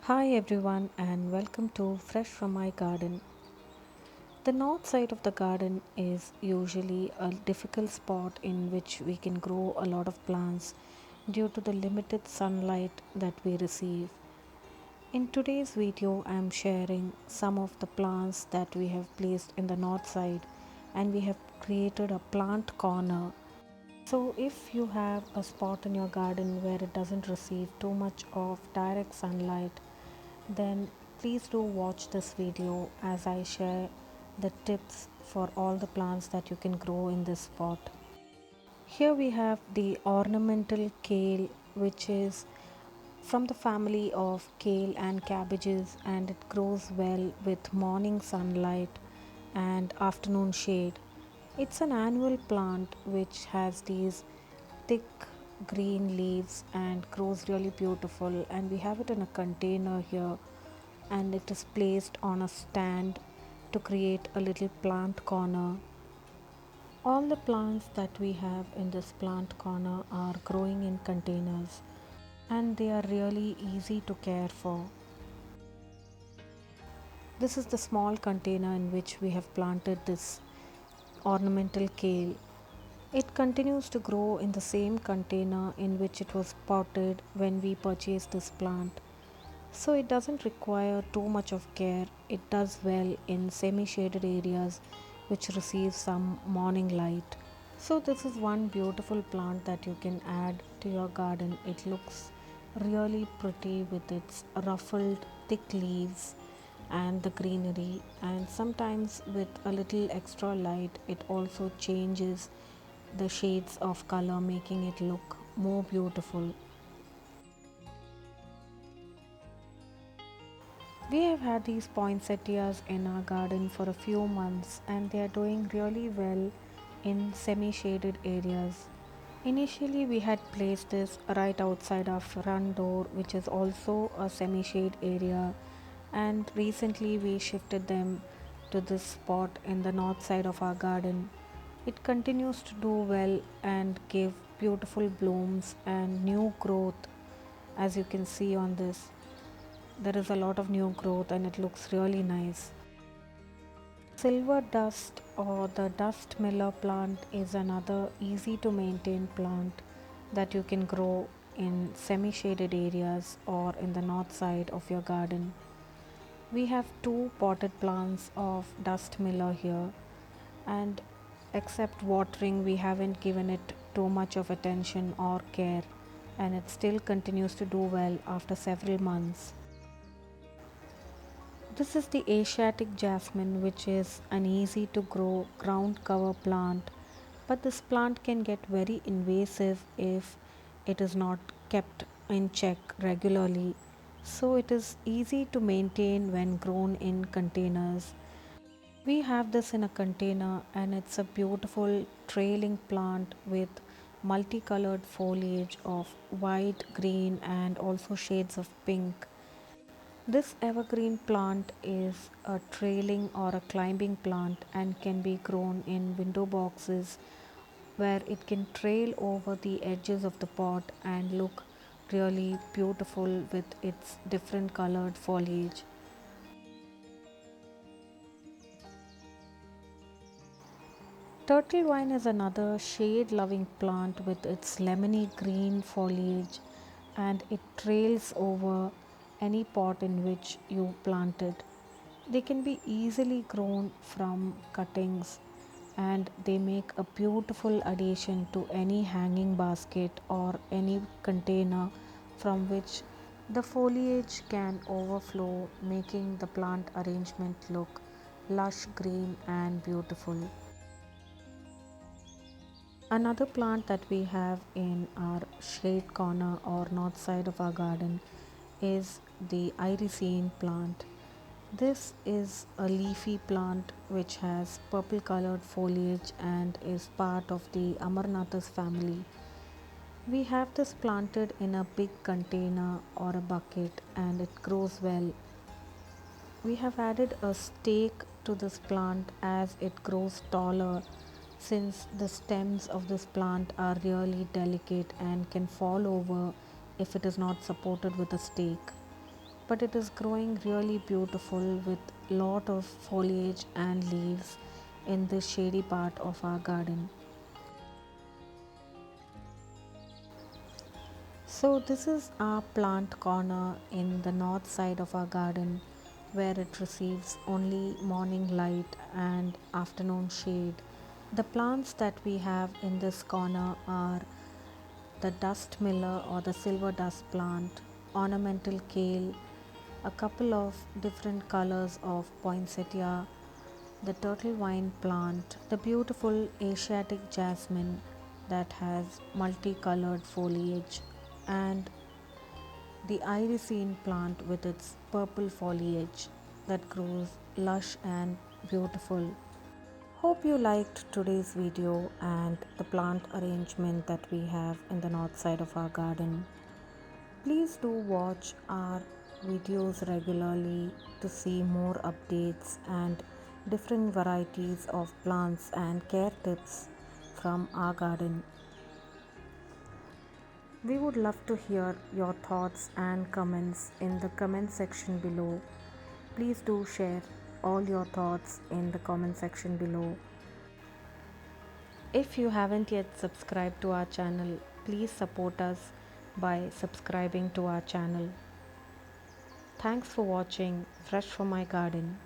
Hi everyone and welcome to Fresh from My Garden. The north side of the garden is usually a difficult spot in which we can grow a lot of plants due to the limited sunlight that we receive. In today's video, I am sharing some of the plants that we have placed in the north side and we have created a plant corner. So, if you have a spot in your garden where it doesn't receive too much of direct sunlight, then please do watch this video as I share the tips for all the plants that you can grow in this spot. Here we have the ornamental kale, which is from the family of kale and cabbages, and it grows well with morning sunlight and afternoon shade. It's an annual plant which has these thick green leaves and grows really beautiful, and we have it in a container here, and it is placed on a stand to create a little plant corner. All the plants that we have in this plant corner are growing in containers and they are really easy to care for. This is the small container in which we have planted this ornamental kale. It continues to grow in the same container in which it was potted when we purchased this plant. So it doesn't require too much of care. It does well in semi-shaded areas which receive some morning light. So this is one beautiful plant that you can add to your garden. It looks really pretty with its ruffled thick leaves and the greenery, and sometimes with a little extra light it also changes the shades of color, making it look more beautiful. We have had these poinsettias in our garden for a few months and they are doing really well in semi shaded areas. Initially, we had placed this right outside our front door, which is also a semi shade area, and recently we shifted them to this spot in the north side of our garden. It continues to do well and give beautiful blooms and new growth, as you can see on this. There is a lot of new growth and it looks really nice. Silver dust or the dust miller plant is another easy to maintain plant that you can grow in semi shaded areas or in the north side of your garden. We have two potted plants of dust miller here, and except watering, we haven't given it too much of attention or care, and it still continues to do well after several months. This is the Asiatic jasmine, which is an easy to grow ground cover plant, but this plant can get very invasive if it is not kept in check regularly. So it is easy to maintain when grown in containers. We have this in a container and it's a beautiful trailing plant with multicolored foliage of white, green, and also shades of pink. This evergreen plant is a trailing or a climbing plant and can be grown in window boxes where it can trail over the edges of the pot and look really beautiful with its different colored foliage. Turtle vine is another shade loving plant with its lemony green foliage and it trails over any pot in which you plant it. They can be easily grown from cuttings and they make a beautiful addition to any hanging basket or any container from which the foliage can overflow, making the plant arrangement look lush green and beautiful. Another plant that we have in our shade corner or north side of our garden is the irisine plant. This is a leafy plant which has purple colored foliage and is part of the Amarnathus family. We have this planted in a big container or a bucket and it grows well. We have added a stake to this plant as it grows taller, since the stems of this plant are really delicate and can fall over if it is not supported with a stake. but it is growing really beautiful with lot of foliage and leaves in this shady part of our garden. So this is our plant corner in the north side of our garden, where it receives only morning light and afternoon shade. The plants that we have in this corner are the dust miller or the silver dust plant, ornamental kale, a couple of different colors of poinsettia, the turtle vine plant, the beautiful Asiatic jasmine that has multicolored foliage, and the irisine plant with its purple foliage that grows lush and beautiful. Hope you liked today's video and the plant arrangement that we have in the north side of our garden. Please do watch our videos regularly to see more updates and different varieties of plants and care tips from our garden. We would love to hear your thoughts and comments in the comment section below. Please do share all your thoughts in the comment section below. If you haven't yet subscribed to our channel, please support us by subscribing to our channel. Thanks for watching Fresh from my garden.